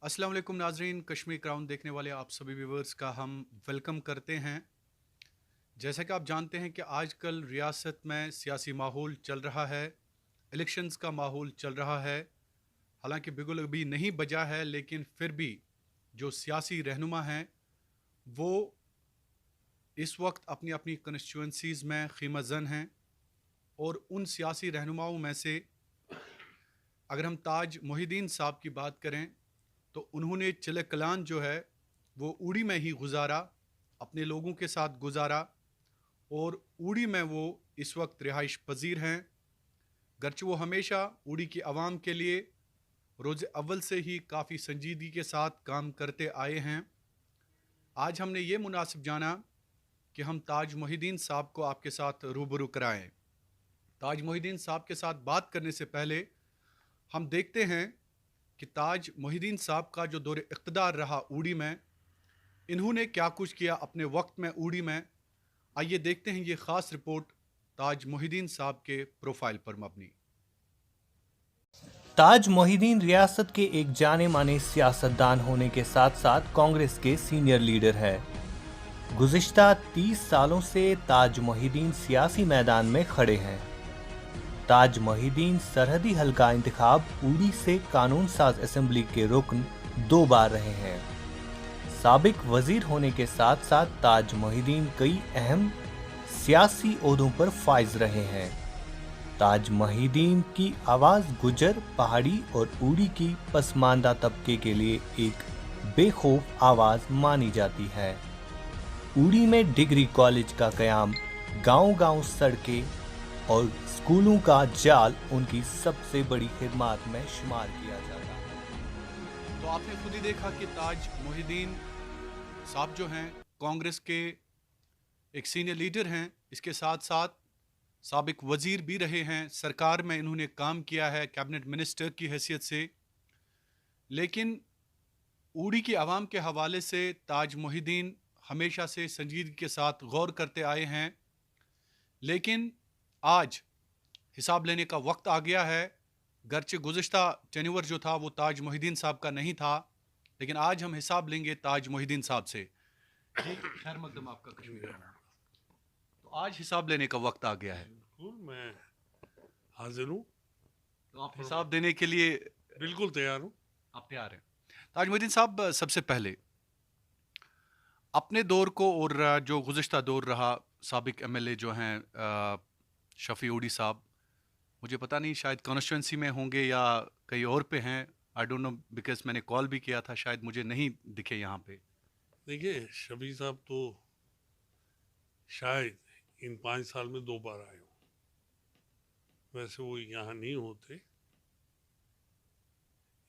अस्सलाम वालेकुम नाजरीन, कश्मीर क्राउन देखने वाले आप सभी व्यूवर्स का हम वेलकम करते हैं। जैसा कि आप जानते हैं कि आजकल रियासत में सियासी माहौल चल रहा है, इलेक्शंस का माहौल चल रहा है। हालांकि बिगुल अभी नहीं बजा है, लेकिन फिर भी जो सियासी रहनुमा हैं वो इस वक्त अपनी अपनी कंस्टिट्यूंसीज़ में ख़ीमा ज़न हैं। और उन सियासी रहनुमाओं में से अगर हम ताज मोहिद्दीन साहब की बात करें तो उन्होंने चिले कलान जो है वो उड़ी में ही गुजारा, अपने लोगों के साथ गुजारा। और उड़ी में वो इस वक्त रिहाइश पजीर हैं। गर्चे वो हमेशा उड़ी की आवाम के लिए रोज़ अव्वल से ही काफ़ी संजीदगी के साथ काम करते आए हैं। आज हमने ये मुनासिब जाना कि हम ताज मोहिद्दीन साहब को आपके साथ रूबरू कराएं। ताज मोहिद्दीन साहब के साथ बात करने से पहले हम देखते हैं कि ताज मोहिद्दीन साहब का जो दौर इक़्तिदार रहा उड़ी में, इन्होंने क्या कुछ किया अपने वक्त में उड़ी में। आइए देखते हैं ये ख़ास रिपोर्ट ताज मोहिद्दीन साहब के प्रोफाइल पर मबनी। ताज मोहिद्दीन रियासत के एक जाने माने सियासतदान होने के साथ साथ कांग्रेस के सीनियर लीडर है। गुज़िश्ता 30 सालों से ताज मोहिद्दीन सियासी मैदान में खड़े हैं। ताज मोहिद्दीन सरहदी हलका इंतखाब उड़ी से कानून साज असेंबली के रुकन 2 बार रहे हैं। साबिक वजीर होने के साथ साथ ताज मोहिद्दीन कई अहम सियासी ओहदों पर फाइज रहे हैं। ताज मोहिद्दीन की आवाज गुजर, पहाड़ी और उड़ी की पसमानदा तबके के लिए एक बेखौफ आवाज मानी जाती है। उड़ी में डिग्री कॉलेज का कयाम, गांव-गांव सड़कें और स्कूलों का जाल उनकी सबसे बड़ी खिदमत में शुमार किया जाता है। तो आपने खुद ही देखा कि ताज मोहिद्दीन साहब जो हैं कांग्रेस के एक सीनियर लीडर हैं, इसके साथ साथ साबिक वजीर भी रहे हैं। सरकार में इन्होंने काम किया है कैबिनेट मिनिस्टर की हैसियत से। लेकिन उड़ी की आवाम के हवाले से ताज मोहिद्दीन हमेशा से संजीदगी के साथ गौर करते आए हैं। लेकिन आज हिसाब लेने का वक्त आ गया है। गर्चे गुज़िश्ता टेन्योर जो था वो ताज मोहिद्दीन साहब का नहीं था, लेकिन आज हम हिसाब लेंगे ताज मोहिद्दीन साहब से। जी खैर मकदम आपका कश्मीर में। तो आज हिसाब लेने का वक्त आ गया है। बिल्कुल, मैं हाजिर हूँ। तो आप हिसाब देने के लिए बिल्कुल तैयार हूँ। आप तैयार हैं? ताज मोहिद्दीन साहब, सबसे पहले अपने दौर को और जो गुज़िश्ता दौर रहा, साबिक एमएलए जो हैं शफ़ी उड़ी साहब, मुझे पता नहीं शायद कॉन्स्टिट्यूंसी में होंगे या कहीं और पे हैं। आई डोंट नो, बिकॉज मैंने कॉल भी किया था, शायद मुझे नहीं दिखे यहाँ पे। देखिए, शफी साहब तो शायद इन 5 साल में 2 बार आए हो। वैसे वो यहाँ नहीं होते,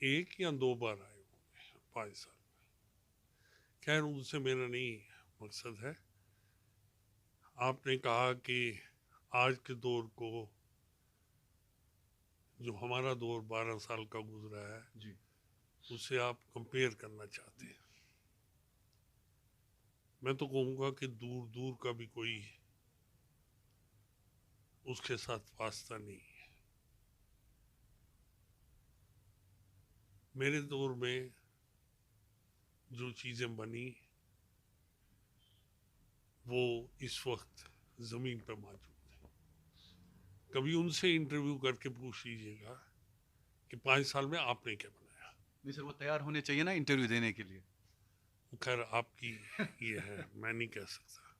1 या 2 बार आए होंगे 5 साल में। खैर, उनसे मेरा नहीं मकसद है। आपने कहा कि आज के दौर को, जो हमारा दौर 12 साल का गुजरा है, जी। उससे आप कंपेयर करना चाहते हैं। मैं तो कहूँगा कि दूर दूर का भी कोई उसके साथ वास्ता नहीं है। मेरे दौर में जो चीज़ें बनी वो इस वक्त ज़मीन पर मौजूद है। कभी उनसे इंटरव्यू करके पूछ लीजिएगा कि 5 साल में आपने क्या बनाया। नहीं सर, वो तैयार होने चाहिए ना इंटरव्यू देने के लिए। खैर, आपकी ये है, मैं नहीं कह सकता।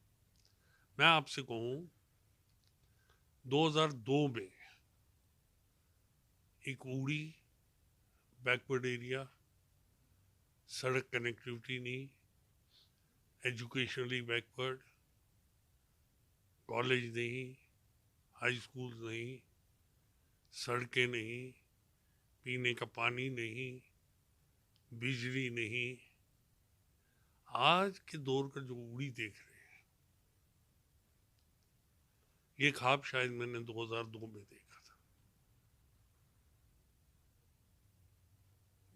मैं आपसे कहूँ, 2002 में एक उड़ी बैकवर्ड एरिया, सड़क कनेक्टिविटी नहीं, एजुकेशनली बैकवर्ड, कॉलेज नहीं, हाई स्कूल नहीं, सड़कें नहीं, पीने का पानी नहीं, बिजली नहीं। आज के दौर का जो उड़ी देख रहे हैं, ये ख्वाब शायद मैंने 2002 में देखा था।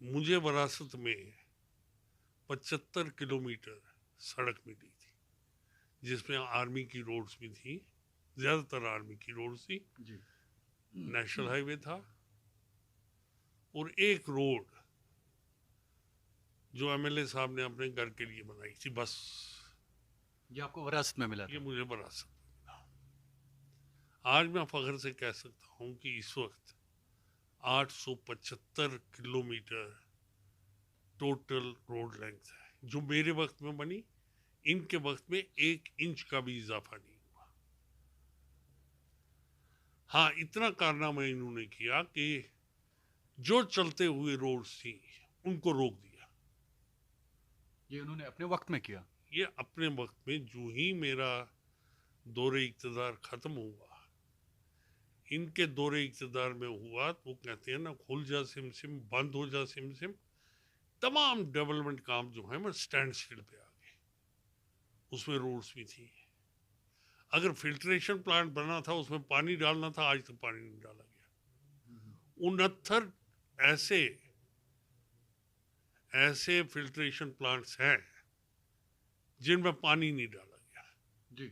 मुझे विरासत में 75 किलोमीटर सड़क मिली थी, जिसमें आर्मी की रोड्स भी थी, ज़्यादातर आर्मी की रोड्स थी। जी। नेशनल हाईवे था और एक रोड जो एमएलए साहब ने अपने घर के लिए बनाई थी, बस ये आपको विरासत में मिला ये था। मुझे विरासत में मिला। आज मैं फख्र से कह सकता हूँ कि इस वक्त 875 किलोमीटर टोटल रोड लेंथ है, जो मेरे वक्त में बनी। इनके वक्त में 1 इंच का भी इजाफा नहीं हुआ। हाँ, इतना कारनामा इन्होंने किया कि जो चलते हुए रोड्स थी उनको रोक दिया। ये उन्होंने अपने वक्त में किया। ये अपने वक्त में, जो ही मेरा दौरे इक़्तिदार ख़त्म हुआ, इनके दौरे इक़्तिदार में हुआ, तो वो कहते हैं ना, खुल जा सिम सिम, बंद हो जा सिम सिम। तमाम डेवलपमेंट काम जो है वो स्टैंड स्टिल पे आ गए। उसमें रोड्स भी थी। अगर फिल्ट्रेशन प्लांट बना था, उसमें पानी डालना था, आज तक पानी नहीं डाला गया। 69 ऐसे ऐसे फिल्ट्रेशन प्लांट्स हैं जिनमें पानी नहीं डाला गया। जी।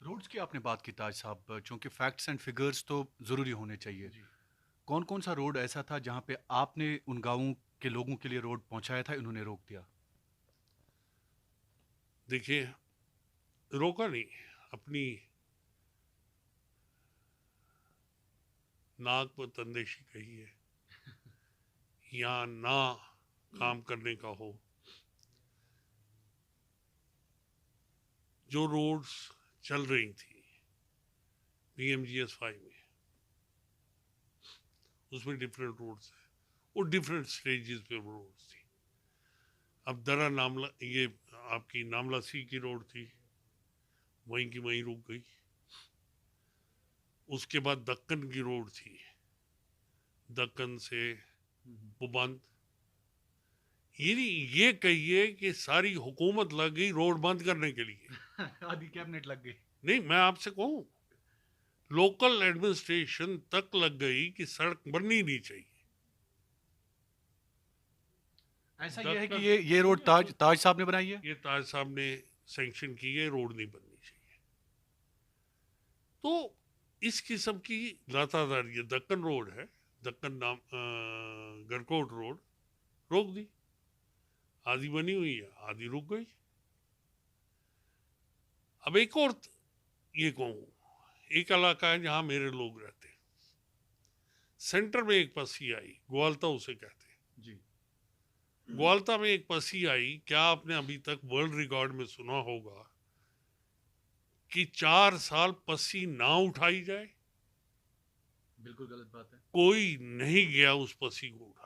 रोड्स की आपने बात की ताज साहब, चूंकि फैक्ट्स एंड फिगर्स तो ज़रूरी होने चाहिए। कौन कौन सा रोड ऐसा था जहां पे आपने उन गांवों के लोगों के लिए रोड पहुंचाया था, इन्होंने रोक दिया? देखिए, रोका नहीं, अपनी नाक पर तंदेशी कही है, या ना काम करने का हो। जो रोड्स चल रही थी PMGS 5 में, उसमें डिफरेंट रोड्स हैं, वो डिफरेंट स्टेजेस पे रोड्स थी। अब दरा नामला, ये आपकी नामला सी की रोड थी, वहीं की वहीं रुक गई। उसके बाद दक्कन की रोड थी, दक्कन से वो बंद। ये कहिए कि सारी हुकूमत लग गई रोड बंद करने के लिए। आधी कैबिनेट लग गई। नहीं, मैं आपसे कहूँ, लोकल एडमिनिस्ट्रेशन तक लग गई कि सड़क बननी नहीं चाहिए। ऐसा ये है कि ये रोड ताज साहब ने बनाई है। ये ताज साहब ने सैंक्शन की है, रोड नहीं बननी चाहिए। तो इस किस्म की लातादारी, दक्कन रोड है, दक्कन नाम गरकोट रोड, रोक दी। आधी बनी हुई है, आधी रुक गई। अब एक और ये कहूँ, एक इलाका है जहाँ मेरे लोग रहते हैं, सेंटर में एक पसी आई, ग्वालता उसे कहते हैं जी। ग्वालता में एक पसी आई। क्या आपने अभी तक वर्ल्ड रिकॉर्ड में सुना होगा कि 4 साल पसी ना उठाई जाए? बिल्कुल गलत बात है। कोई नहीं गया उस पसी को उठाने,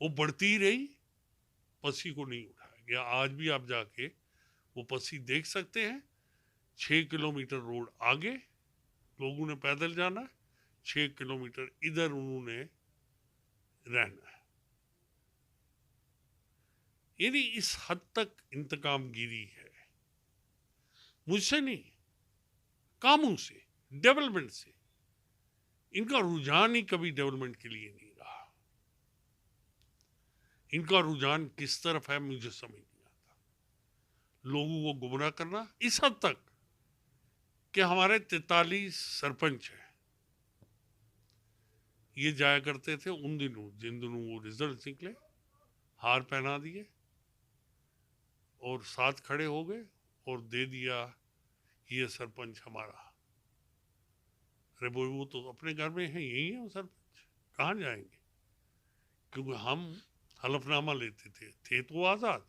वो बढ़ती रही, पसी को नहीं उठाया गया। आज भी आप जाके वो पसी देख सकते हैं। 6 किलोमीटर रोड आगे लोगों ने पैदल जाना है, 6 किलोमीटर इधर उन्होंने रहना है। यानी इस हद तक इंतकामगिरी है, मुझसे नहीं, कामों से, डेवलपमेंट से। इनका रुझान ही कभी डेवलपमेंट के लिए नहीं रहा। इनका रुझान किस तरफ है मुझे समझ नहीं आता। लोगों को गुमराह करना इस हद तक कि हमारे 43 सरपंच हैं, ये जाया करते थे उन दिनों, जिन दिनों वो रिजल्ट निकले, हार पहना दिए और साथ खड़े हो गए और दे दिया ये सरपंच हमारा। अरे वो तो अपने घर में है, यही है वो सरपंच, कहाँ जाएंगे? क्योंकि हम हलफनामा लेते थे तो आज़ाद,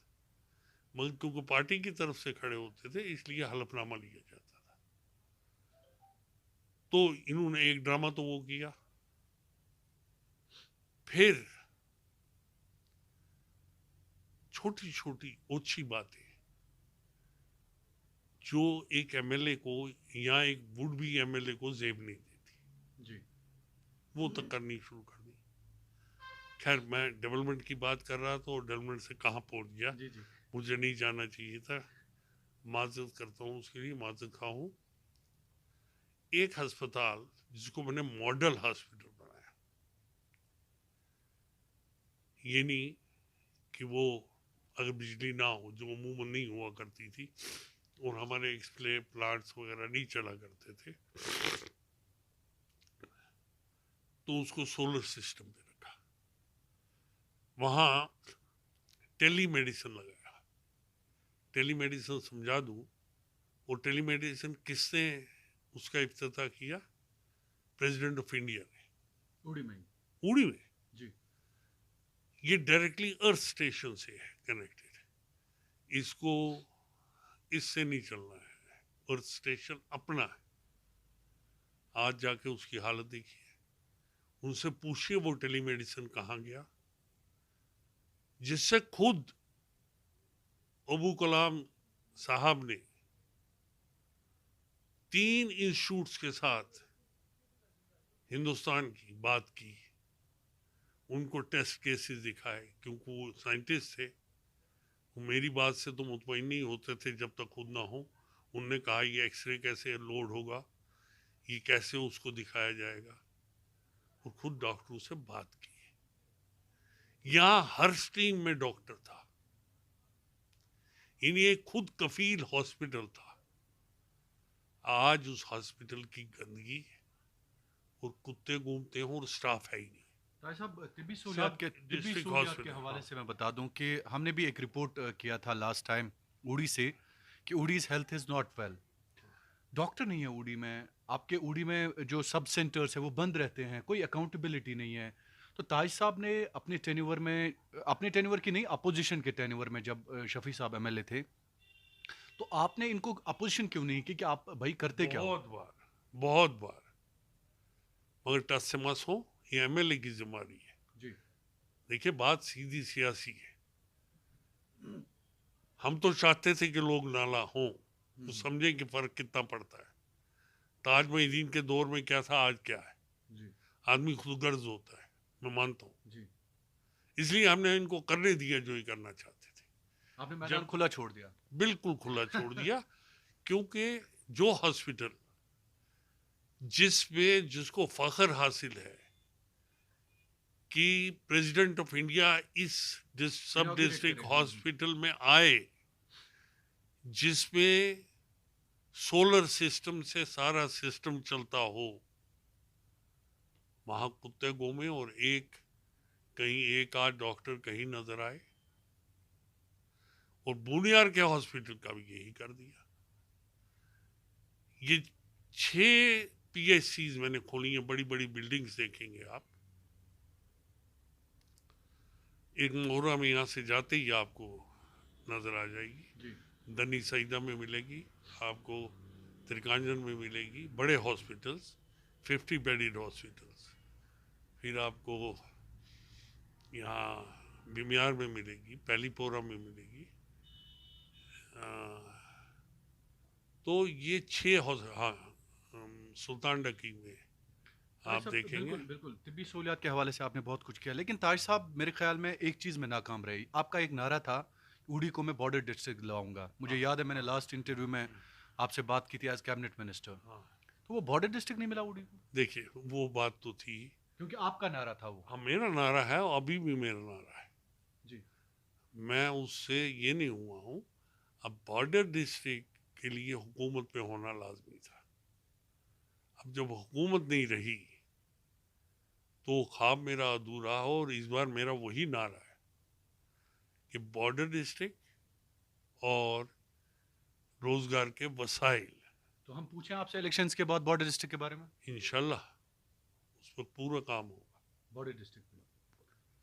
मगर क्योंकि पार्टी की तरफ से खड़े होते थे इसलिए हलफनामा लिया जाता था। तो इन्होंने एक ड्रामा तो वो किया। फिर छोटी छोटी ओछी बातें जो एक एमएलए को या एक वुड बी एमएलए को जेब नहीं देती, जी। वो तक करनी शुरू कर दी। खैर, मैं डेवलपमेंट की बात कर रहा था और डेवलपमेंट से कहाँ पहुंच गया, जी जी। मुझे नहीं जाना चाहिए था। माजरत करता हूँ, उसके लिए माजरत खा हूँ। एक अस्पताल जिसको मैंने मॉडल हॉस्पिटल बनाया, ये नहीं कि वो अगर बिजली ना हो, जो अमूमन नहीं हुआ करती थी, और हमारे एक्सप्ले प्लांट्स वगैरह नहीं चला करते थे, तो उसको सोलर सिस्टम पे रखा। वहाँ टेली मेडिसिन लगाया। टेली मेडिसिन समझा दूँ, वो टेली मेडिसिन किसने उसका इफ्तिताह किया? प्रेसिडेंट ऑफ इंडिया ने, उड़ी में। उड़ी में। जी। ये डायरेक्टली अर्थ स्टेशन से है कनेक्टेड, इसको इससे नहीं चलना है, अर्थ स्टेशन अपना है। आज जाके उसकी हालत देखिए, उनसे पूछिए वो टेलीमेडिसिन कहाँ गया, जिससे खुद अबू कलाम साहब ने 3 इंस्टीट्यूट्स के साथ हिंदुस्तान की बात की, उनको टेस्ट केसेस दिखाए, क्योंकि वो साइंटिस्ट थे। वो मेरी बात से तो मुतमईन नहीं होते थे जब तक खुद ना हो। उनने कहा ये एक्सरे कैसे लोड होगा, ये कैसे उसको दिखाया जाएगा, और खुद डॉक्टरों से बात की। यहाँ हर स्ट्रीम में डॉक्टर था, इन्हें खुद कफील हॉस्पिटल था। आज उस हॉस्पिटल की गंदगी और कुत्ते घूमते हैं और स्टाफ है ही नहीं। ताई साहब, तिब्बी सहूलियात के हवाले से मैं बता दूं कि हमने भी एक रिपोर्ट किया था लास्ट टाइम उड़ी से कि उड़ीज health is not well. Doctor नहीं है उड़ी में, आपके उड़ी में जो सब सेंटर्स है वो बंद रहते हैं, कोई अकाउंटेबिलिटी नहीं है। तो ताज साहब ने अपने टेन्यूवर की नहीं, अपोजिशन के टेन्यूवर में, जब शफी साहब एमएलए थे, तो आपने इनको अपोजिशन क्यों नहीं की कि आप भाई करते क्या हो? बहुत बार, मगर टस से मस हो, ये एमएलए की जिम्मेदारी है। जी। देखिए, बात सीधी सियासी है। हम तो चाहते थे कि लोग नाला हों, तो समझें कि फर्क कितना पड़ता है। ताज मोहिद्दीन के दौर में क्या था, आज क्या है। जी। आदमी खुदगर्ज होता है, मैं मानता हूँ। जी। इसलिए हमने इनको करने दिया जो ये करना चाहते थे। आपने मैदान खुला छोड़ दिया। बिल्कुल खुला छोड़ दिया, क्योंकि जो हॉस्पिटल जिसको फख्र हासिल है कि प्रेसिडेंट ऑफ इंडिया इस सब डिस्ट्रिक्ट हॉस्पिटल में आए, जिसमें सोलर सिस्टम से सारा सिस्टम चलता हो, वहां कुत्ते घूमे और कहीं एक आध डॉक्टर कहीं नजर आए। और बुनियार के हॉस्पिटल का भी यही कर दिया। ये 6 PHCs मैंने खोली हैं, बड़ी बड़ी बिल्डिंग्स देखेंगे आप। एक मोहरा में यहाँ से जाते ही आपको नजर आ जाएगी, दनी सईदा में मिलेगी आपको, त्रिकांजन में मिलेगी, बड़े हॉस्पिटल्स, 50 बेडेड हॉस्पिटल्स। फिर आपको यहाँ बिमियार में मिलेगी, पहलीपोरा में मिलेगी। तो ये 6 हाँ, सुल्तान डकी में आप देखेंगे। बिल्कुल तिब्बी सहूलियात के हवाले से आपने बहुत कुछ किया, लेकिन ताज साहब मेरे ख्याल में एक चीज़ में नाकाम रही। आपका एक नारा था, उड़ी को मैं बॉर्डर डिस्ट्रिक्ट लाऊंगा। मुझे याद है मैंने लास्ट इंटरव्यू में आपसे बात की थी एज कैबिनेट मिनिस्टर। तो वो बॉर्डर डिस्ट्रिक्ट नहीं मिला उड़ी को। देखिए, वो बात तो थी, क्योंकि आपका नारा था वो। हाँ, मेरा नारा है और अभी भी मेरा नारा है जी। मैं उससे ये नहीं हुआ हूँ। अब बॉर्डर डिस्ट्रिक्ट के लिए हुकूमत पे होना लाजमी था। अब जब हुकूमत नहीं रही तो ख्वाब मेरा अधूरा हो, और इस बार मेरा वही नारा है कि बॉर्डर डिस्ट्रिक्ट और रोजगार के वसाइल। तो हम पूछें आपसे इलेक्शंस के बाद बॉर्डर डिस्ट्रिक्ट के बारे में? इंशाल्लाह उस पर पूरा काम होगा बॉर्डर डिस्ट्रिक्ट में।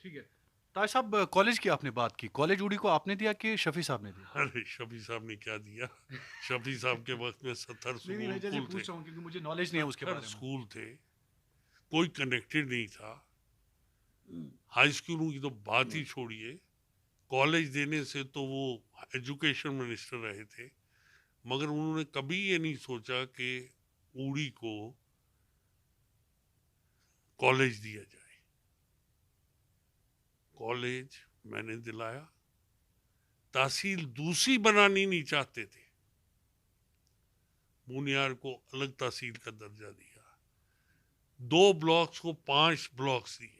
ठीक है ताज साहब, कॉलेज की आपने बात की, कॉलेज उड़ी को आपने दिया कि शफी साहब ने दिया? अरे शफी साहब ने क्या दिया, शफी साहब के वक्त में 70 स्कूल थे, क्योंकि मुझे नॉलेज नहीं है उसके बारे में। स्कूल थे, कोई कनेक्टेड नहीं था। हाई स्कूलों की तो बात ही छोड़िए, कॉलेज देने से तो वो एजुकेशन मिनिस्टर रहे थे, मगर उन्होंने कभी ये नहीं सोचा कि उड़ी को कॉलेज दिया जाए। कॉलेज मैंने दिलाया, तहसील दूसरी बनानी नहीं चाहते थे, बुनियार को अलग तहसील का दर्जा दिया, 2 ब्लॉक्स को 5 ब्लॉक्स दिए।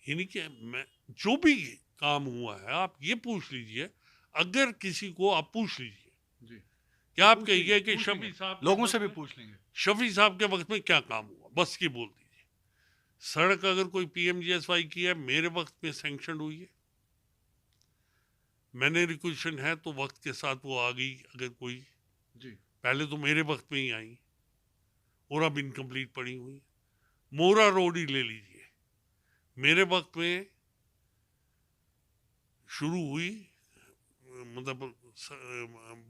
यानी कि मैं जो भी काम हुआ है आप ये पूछ लीजिए, अगर किसी को आप पूछ लीजिए जी, क्या आप कहिए कि शफी साहब, लोगों से भी पूछ लेंगे, शफी साहब के वक्त में क्या काम हुआ, बस की बोल दीजिए, सड़क अगर कोई पीएमजीएसवाई की है, मेरे वक्त में सैंक्शन हुई है, मैंने रिक्वेशन है तो वक्त के साथ वो आ गई। अगर कोई जी पहले तो मेरे वक्त में ही आई और अब इनकम्प्लीट पड़ी हुई। मोरा रोड ही ले लीजिए, मेरे वक्त में शुरू हुई, मतलब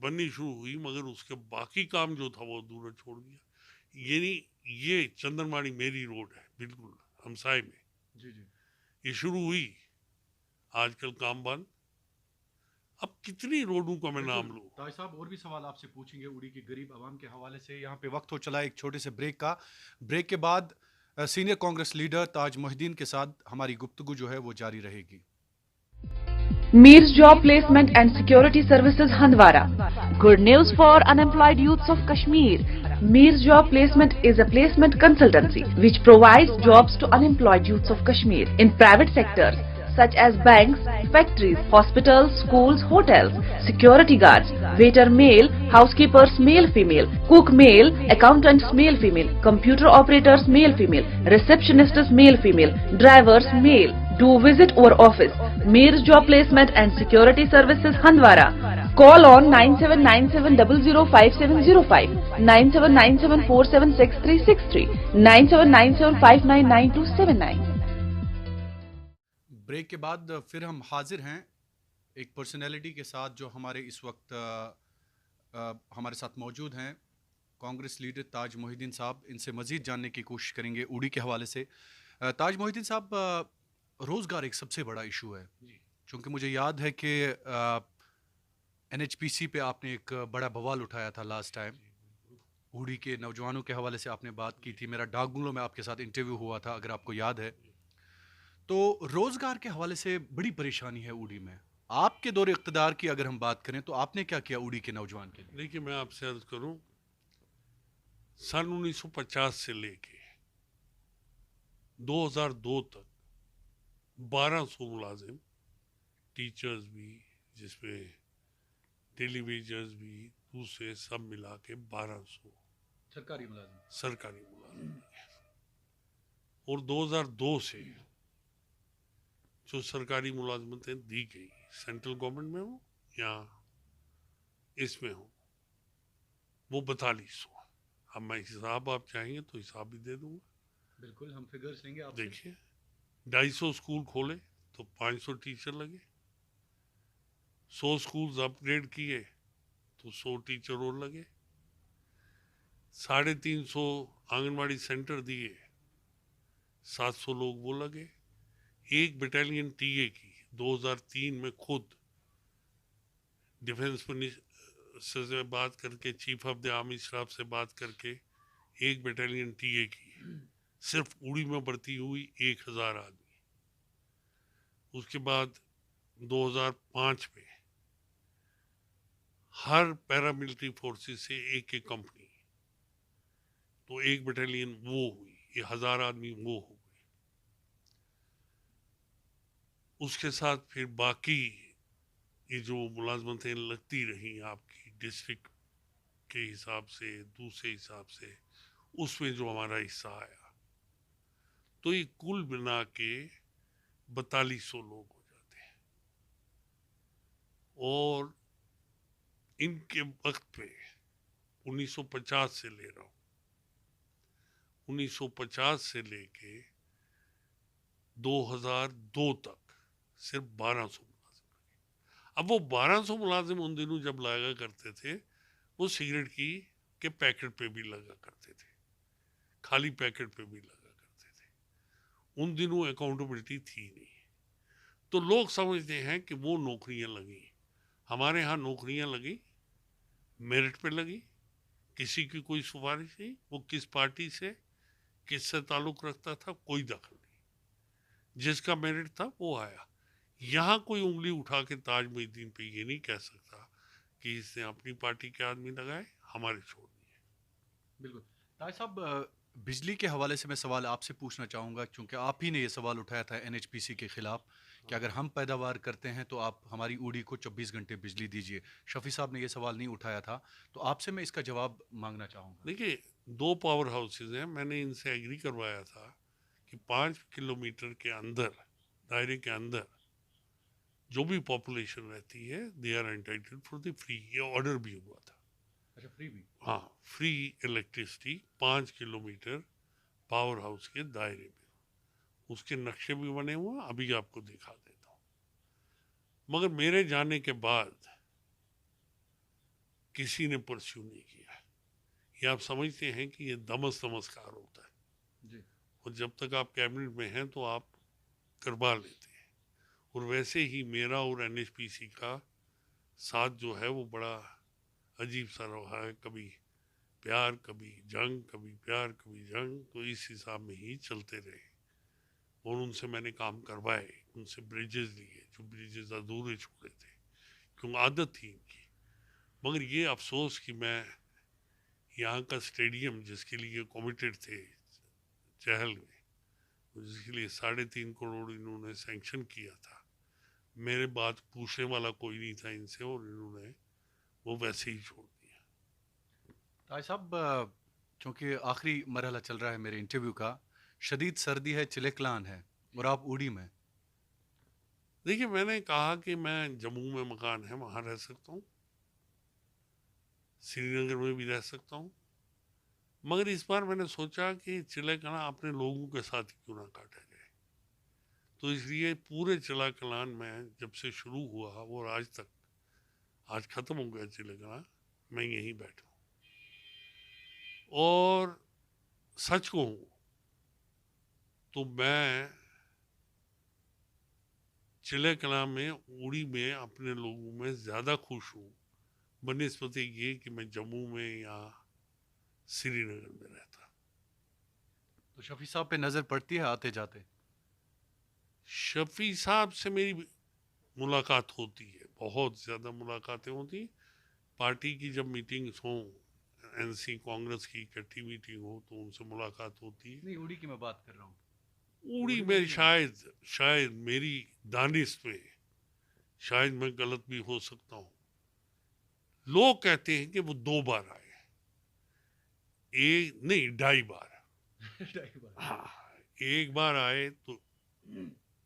बननी शुरू हुई, मगर उसके बाकी काम जो था वो अधूरा छोड़ दिया। ये चंदनवाड़ी मेरी रोड है, बिल्कुल हमसाए में। जी जी। ये शुरू हुई, आजकल काम बंद। अब कितनी रोडों का मैं नाम लूं। ताज साहब और भी सवाल आपसे पूछेंगे उड़ी की गरीब आवाम के हवाले से। यहाँ पे वक्त हो चला एक छोटे से ब्रेक का। ब्रेक के बाद सीनियर कांग्रेस लीडर ताज मोहिद्दीन के साथ हमारी गुफ्तगू जो है वो जारी रहेगी। Mears Job Placement and Security Services Handwara. Good news for unemployed youths of Kashmir. Mears Job Placement is a placement consultancy which provides jobs to unemployed youths of Kashmir in private sectors such as banks, factories, hospitals, schools, hotels, security guards, waiter male, housekeepers male female, cook male, accountants male female, computer operators male female, receptionists male female, drivers male. Do visit our office, Mears Job Placement and Security Services Handwara. Call on 9797005705, 9797476363, 9797599279. Break के बाद फिर हम हाजिर हैं एक personality के साथ जो हमारे इस वक्त हमारे साथ मौजूद हैं, कांग्रेस लीडर ताज मोहिद्दीन साहब। इनसे मज़ीद जानने की कोशिश करेंगे उड़ी के हवाले से। ताज मोहिद्दीन साहब, रोज़गार एक सबसे बड़ा इशू है, क्योंकि मुझे याद है कि NHPC पे आपने एक बड़ा बवाल उठाया था लास्ट टाइम। उड़ी के नौजवानों के हवाले से आपने बात की थी, मेरा डाक बंगलो में आपके साथ इंटरव्यू हुआ था, अगर आपको याद है। तो रोज़गार के हवाले से बड़ी परेशानी है उड़ी में। आपके दौरे इक़्तिदार की अगर हम बात करें तो आपने क्या किया उड़ी के नौजवान के लिए? देखिए, मैं आपसे अर्ज करूं, सन 1950 से लेके 2002 तक 1200 मुलाजिम, टीचर्स भी, जिसमें डेली वेजर्स भी, दूसरे सब मिला के 1200 सरकारी मुलाजिम। सरकारी मुलाजिम। और 2002 से जो सरकारी मुलाजमतें दी गई, सेंट्रल गवर्नमेंट में हो या इसमें हो, वो 4200। अब मैं हिसाब, आप चाहेंगे तो हिसाब भी दे दूंगा। बिल्कुल, हम फिगर्स लेंगे आपसे। देखिए, 250 स्कूल खोले तो 500 टीचर लगे, 100 स्कूल्स अपग्रेड किए तो 100 टीचर और लगे, 350 आंगनवाड़ी सेंटर दिए, 700 लोग वो लगे। एक बटालियन टीए की 2003 में खुद डिफेंस मिनिस्टर से बात करके, chief of the army staff से बात करके, एक बटालियन टीए की सिर्फ उड़ी में भर्ती हुई 1000 आदमी। उसके बाद 2005 में हर पैरामिलिट्री फोर्सेस से एक एक कंपनी, तो एक बटालियन वो हुई, ये 1000 आदमी वो हो गई। उसके साथ फिर बाकी ये जो मुलाजमतें लगती रही आपकी डिस्ट्रिक्ट के हिसाब से, दूसरे हिसाब से, उसमें जो हमारा हिस्सा आया, तो ये कुल मिला के 4200 लोग हो जाते हैं। और इनके वक्त पे 1950 से ले रहा हूँ, 1950 से लेके 2002 तक सिर्फ 1200 मुलाजिम लगे। अब वो 1200 मुलाजिम उन दिनों जब लगा करते थे, वो सिगरेट के पैकेट पे भी लगा करते थे, खाली पैकेट पे भी लगा करते थे। उन दिनों अकाउंटेबिलिटी थी नहीं, तो लोग समझते हैं कि वो नौकरियां लगी। हमारे यहाँ नौकरियां लगी, मेरिट पे लगी, किसी की कोई सिफारिश नहीं, वो किस पार्टी से, किससे ताल्लुक़ रखता था, कोई दखल नहीं, जिसका मेरिट था वो आया। यहाँ कोई उंगली उठा के ताज मोहिद्दीन पे ये नहीं कह सकता कि इसने अपनी पार्टी के आदमी लगाए, हमारे छोड़ दिए। बिल्कुल। ताज साहब, बिजली के हवाले से मैं सवाल आपसे पूछना चाहूँगा, क्योंकि आप ही ने ये सवाल उठाया था NHPC के ख़िलाफ़ कि अगर हम पैदावार करते हैं तो आप हमारी उड़ी को 24 घंटे बिजली दीजिए। शफी साहब ने ये सवाल नहीं उठाया था, तो आपसे मैं इसका जवाब मांगना चाहूँगा। देखिए, 2 पावर हाउसेज हैं, मैंने इनसे एग्री करवाया था कि कि 5 किलोमीटर के अंदर, दायरे के अंदर जो भी पॉपुलेशन रहती है, they are entitled for the free. ये ऑर्डर भी हुआ था। अच्छा, फ्री भी? हाँ, free electricity 5 kilometre power house के दायरे में। उसके नक्शे भी बने हुए हैं, अभी आपको दिखा देता हूँ। मगर मेरे जाने के बाद किसी ने परस्यू नहीं किया। ये आप समझते हैं कि ये दमस कार होता है जी। और जब तक आप कैबिनेट में हैं तो आप करवा लेते हैं। और वैसे ही मेरा और एनएचपीसी का साथ जो है वो बड़ा अजीब सा रहा है। कभी प्यार, कभी जंग, कभी प्यार, कभी जंग। तो इस हिसाब में ही चलते रहे और उनसे मैंने काम करवाए, उनसे ब्रिजेस लिए जो ब्रिजेस अधूरे छोड़े थे, क्योंकि आदत थी इनकी। मगर ये अफसोस कि मैं यहाँ का स्टेडियम जिसके लिए कमिटेड थे चहल में, जिसके लिए 3.5 करोड़ इन्होंने सैंक्शन किया था, मेरे बात पूछने वाला कोई नहीं था इनसे और इन्होंने वो वैसे ही छोड़ दिया। ताज साहब, चूँकि आखिरी मरहला चल रहा है मेरे इंटरव्यू का, शदीद सर्दी है, चिलेकलान है और आप ऊड़ी में। देखिए, मैंने कहा कि मैं जम्मू में मकान है वहाँ रह सकता हूँ, श्रीनगर में भी रह सकता हूँ, मगर इस बार मैंने सोचा कि चिल्लाकलां अपने लोगों के साथ क्यों ना काटा जाए। तो इसलिए पूरे चिल्लाकलां में जब से शुरू हुआ और आज तक, आज ख़त्म हो गया चिल्लाकलां, मैं यहीं बैठा हूँ। और सच कहूँ तो मैं चिल्लाकलां में, उड़ी में अपने लोगों में ज़्यादा खुश हूँ बनिस्बत ये कि मैं जम्मू में या श्रीनगर में रहता। तो शफी साहब पे नज़र पड़ती है आते जाते? शफी साहब से मेरी मुलाकात होती है, बहुत ज़्यादा मुलाकातें होती। पार्टी की जब मीटिंग्स हों, एनसी कांग्रेस की इकट्ठी मीटिंग हो तो उनसे मुलाकात होती है। नहीं, उड़ी की मैं बात कर रहा हूँ। उड़ी में शायद मेरी दानिश में शायद मैं गलत भी हो सकता हूँ। लोग कहते हैं कि वो 2 बार आए, एक नहीं 2.5 बार। हाँ, एक बार आए तो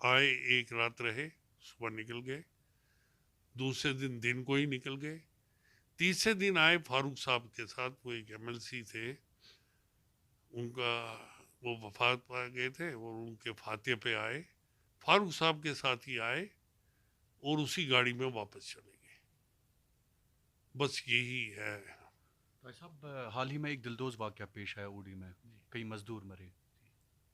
आए, एक रात रहे, सुबह निकल गए, दूसरे दिन को ही निकल गए, तीसरे दिन आए फारूक साहब के साथ। वो एक एमएलसी थे, उनका वो वफात पा गए थे और उनके फाते पे आए, फारूक साहब के साथ ही आए और उसी गाड़ी में वापस चले गए। बस यही है। भाई साहब, हाल ही में एक दिलदोज वाक़या पेश आया उड़ी में, कई मजदूर मरे,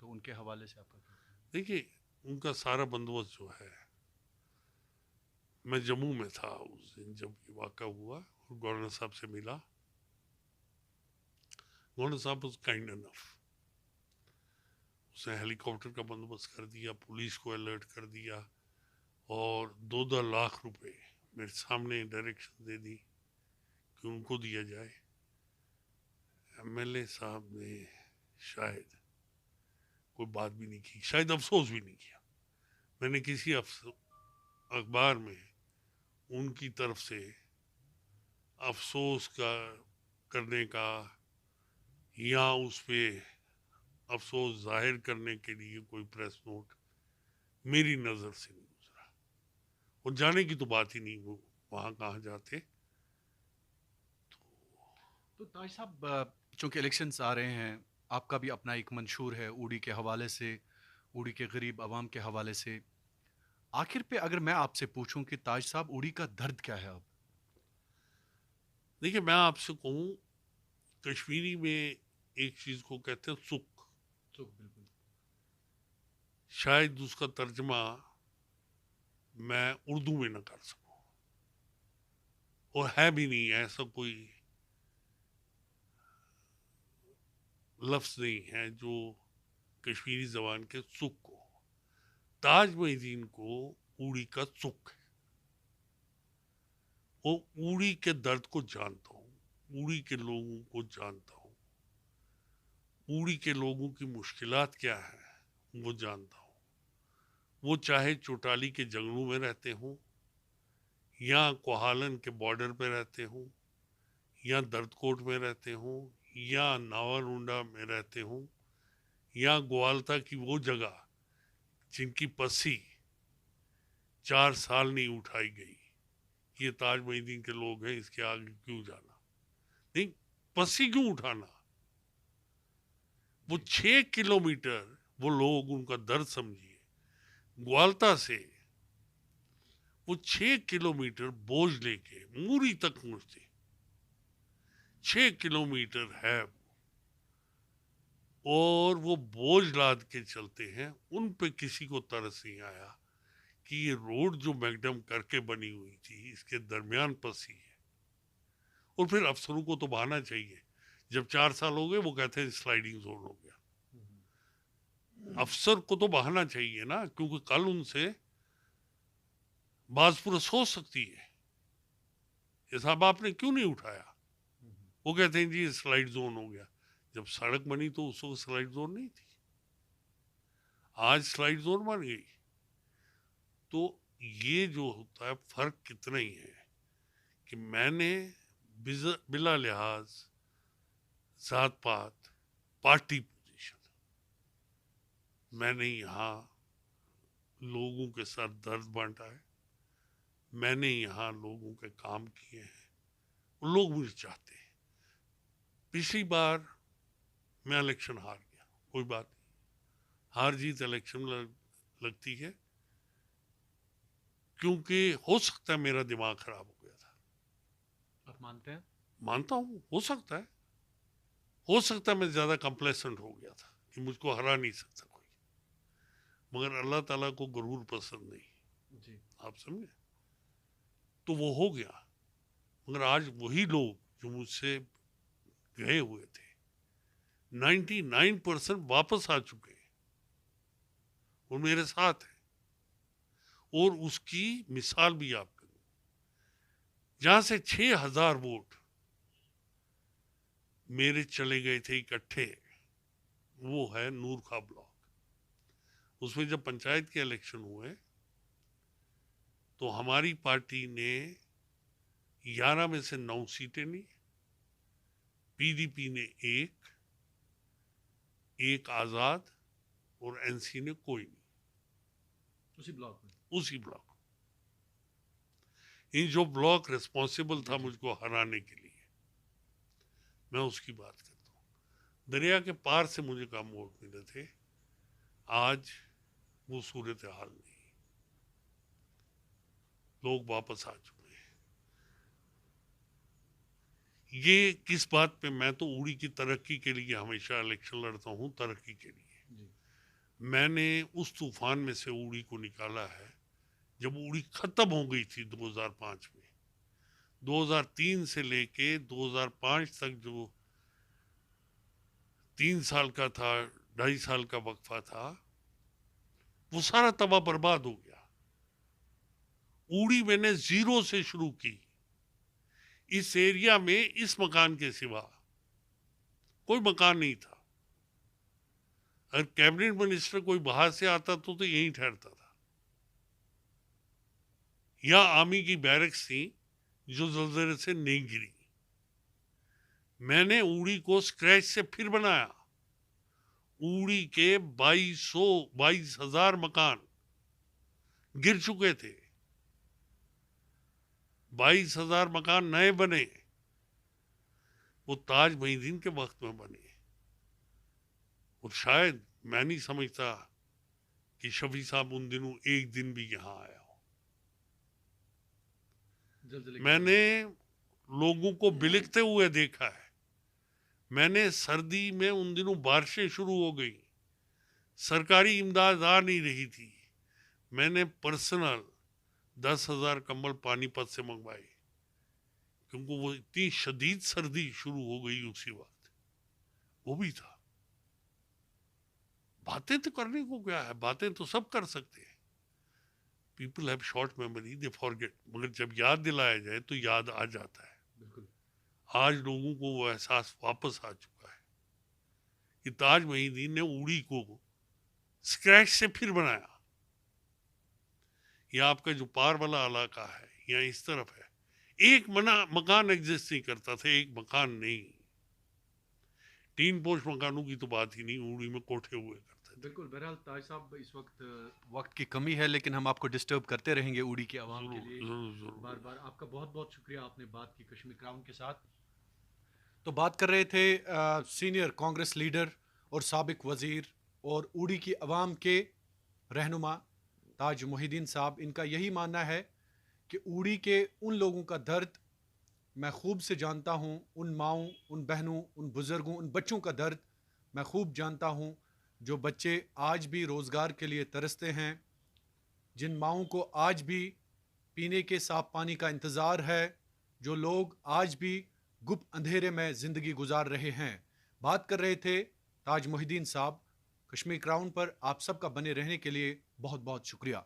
तो उनके हवाले से आपका क्या कहना है? देखिए, उनका सारा बंदोबस्त जो है, मैं जम्मू में था उस दिन जब ये वाक़ा हुआ और गवर्नर साहब से मिला। गवर्नर साहब वाज काइंड इनफ, उसने हेलीकॉप्टर का बंदोबस्त कर दिया, पुलिस को अलर्ट कर दिया और 2-2 लाख रुपए मेरे सामने डायरेक्शन दे दी कि उनको दिया जाए। एमएलए साहब ने शायद कोई बात भी नहीं की, शायद अफसोस भी नहीं किया। मैंने किसी अखबार में उनकी तरफ से अफसोस करने का या उस पर अफसोस जाहिर करने के लिए कोई प्रेस नोट मेरी नज़र से नहीं गुजरा। और जाने की तो बात ही नहीं, वो वहाँ कहाँ जाते। तो ताज साहब, चूँकि इलेक्शंस आ रहे हैं, आपका भी अपना एक मंशूर है उड़ी के हवाले से, उड़ी के गरीब आवाम के हवाले से। आखिर पे अगर मैं आपसे पूछूं कि ताज साहब, उड़ी का दर्द क्या है अब? देखिए, मैं आपसे कहूँ, कश्मीरी में एक चीज़ को कहते हैं सुख। बिल्कुल। शायद उसका तर्जमा मैं उर्दू में न कर सकूं, और है भी नहीं, ऐसा कोई लफ्ज़ नहीं है जो कश्मीरी ज़बान के सुख को। ताज मोहिद्दीन को उड़ी का सुख है। वो उड़ी के दर्द को जानता हूँ, उड़ी के लोगों को जानता हूँ, उड़ी के लोगों की मुश्किलात क्या है वो जानता हूँ। वो चाहे चौटाली के जंगलों में रहते हों, या कोहालन के बॉर्डर पे रहते हों, या दर्दकोट में रहते हों, या नावालुंडा में रहते हों, या ग्वालता की वो जगह जिनकी पस्सी 4 साल नहीं उठाई गई, ये ताज मोहिद्दीन के लोग हैं, इसके आगे क्यों जाना? नहीं, पस्सी क्यों उठाना? वो 6 किलोमीटर, वो लोग, उनका दर्द समझिए, ग्वालता से वो 6 किलोमीटर बोझ लेके मूरी तक पहुंचते, 6 किलोमीटर है, और वो बोझ लाद के चलते हैं। उन पे किसी को तरस नहीं आया कि ये रोड जो मैकडम करके बनी हुई थी, इसके दरमियान पसी है। और फिर अफसरों को तो बहाना चाहिए, जब 4 साल हो गए वो कहते हैं स्लाइडिंग जोन हो गया। अफसर को तो बहाना चाहिए ना, क्योंकि कल उनसे बाजपुरस हो सकती है, ये साहब आपने क्यों नहीं उठाया? वो कहते हैं जी स्लाइड जोन हो गया। जब सड़क बनी तो उस वक्त स्लाइड जोन नहीं थी, आज स्लाइड जोन बन गई। तो ये जो होता है, फर्क कितना ही है कि मैंने बिला लिहाज जात पात, पार्टी पोजीशन, मैंने यहाँ लोगों के साथ दर्द बांटा है, मैंने यहाँ लोगों के काम किए हैं, लोग मुझे चाहते हैं। पिछली बार मैं इलेक्शन हार गया, कोई बात नहीं, हार जीत इलेक्शन लगती है, क्योंकि हो सकता है मेरा दिमाग खराब हो गया था। आप मानते हैं? मानता हूँ, हो सकता है मैं ज़्यादा कंप्लेसेंट हो गया था कि मुझको हरा नहीं सकता कोई, मगर अल्लाह ताला को गुरूर पसंद नहीं जी। आप समझे, तो वो हो गया। मगर आज वही लोग जो मुझसे गए हुए थे, 99% वापस आ चुके हैं और मेरे साथ है। और उसकी मिसाल भी आपको दूं, जहां से 6000 वोट मेरे चले गए थे इकट्ठे, वो है नूर खां ब्लॉक। उसमें जब पंचायत के इलेक्शन हुए तो हमारी पार्टी ने 11 में से 9 सीटें ली, पीडीपी ने एक आजाद, और एनसी ने कोई नहीं। उसी ब्लॉक में? उसी ब्लॉक। इन जो ब्लॉक रिस्पॉन्सिबल था मुझको हराने के लिए, मैं उसकी बात करता हूँ। दरिया के पार से मुझे कम वोट मिले थे, आज वो सूरत हाल नहीं, लोग वापस आ चुके हैं। ये किस बात पे? मैं तो उड़ी की तरक्की के लिए हमेशा इलेक्शन लड़ता हूँ, तरक्की के लिए। मैंने उस तूफान में से उड़ी को निकाला है जब उड़ी खत्म हो गई थी 2005 में। 2003 से लेके 2005 तक जो 3 साल का था, 2.5 साल का वक्फा था, वो सारा तबाह बर्बाद हो गया। उड़ी मैंने 0 से शुरू की। इस एरिया में इस मकान के सिवा कोई मकान नहीं था। अगर कैबिनेट मिनिस्टर कोई बाहर से आता तो यहीं ठहरता था, या आर्मी की बैरक्स थी जो जलजले से नहीं गिरी। मैंने उड़ी को स्क्रैच से फिर बनाया। उड़ी के 22,000 मकान गिर चुके थे, 22,000 मकान नए बने, वो ताज मोहिद्दीन के वक्त में बने। और शायद मैं नहीं समझता कि शफी साहब उन दिनों एक दिन भी यहाँ आया हो। मैंने लोगों को बिलखते हुए देखा है। मैंने सर्दी में उन दिनों बारिशें शुरू हो गई, सरकारी इमदाद आ नहीं रही थी, मैंने पर्सनल 10,000 कंबल पानीपत से मंगवाए, क्योंकि वो इतनी शदीद सर्दी शुरू हो गई उसी वक्त। वो भी था। बातें तो करने को क्या है, बातें तो सब कर सकते हैं। People have short memory, they forget, मगर जब याद दिलाया जाए तो याद आ जाता है। बिल्कुल। आज लोगों को वो एहसास वापस आ चुका है कि ताज मोहिद्दीन ने उड़ी को स्क्रैच से फिर बनाया। या आपका जो पार वाला इलाका है या इस तरफ है, एक मकान एग्जिस्ट नहीं करता था, एक मकान नहीं। 3 पोस्ट मकानों की तो बात ही नहीं, उड़ी में कोठे हुए करते थे। बिल्कुल। बहरहाल ताज साहब, इस वक्त की कमी है, लेकिन हम आपको डिस्टर्ब करते रहेंगे उड़ी की आवाम के लिए। जरूर बार बार आपका बहुत बहुत शुक्रिया, आपने बात की कश्मीर क्राउन के साथ। तो बात कर रहे थे सीनियर कांग्रेस लीडर और साबिक वज़ीर और उड़ी की आवाम के रहनुमा ताज मोहिद्दीन साहब। इनका यही मानना है कि उड़ी के उन लोगों का दर्द मैं खूब से जानता हूँ, उन माँओं, उन बहनों, उन बुज़ुर्गों, उन बच्चों का दर्द मैं खूब जानता हूँ, जो बच्चे आज भी रोज़गार के लिए तरसते हैं, जिन माँओं को आज भी पीने के साफ पानी का इंतज़ार है, जो लोग आज भी गुप्त अंधेरे में ज़िंदगी गुजार रहे हैं। बात कर रहे थे ताज मोहिद्दीन साहब। कश्मीर क्राउन पर आप सबका बने रहने के लिए बहुत बहुत शुक्रिया।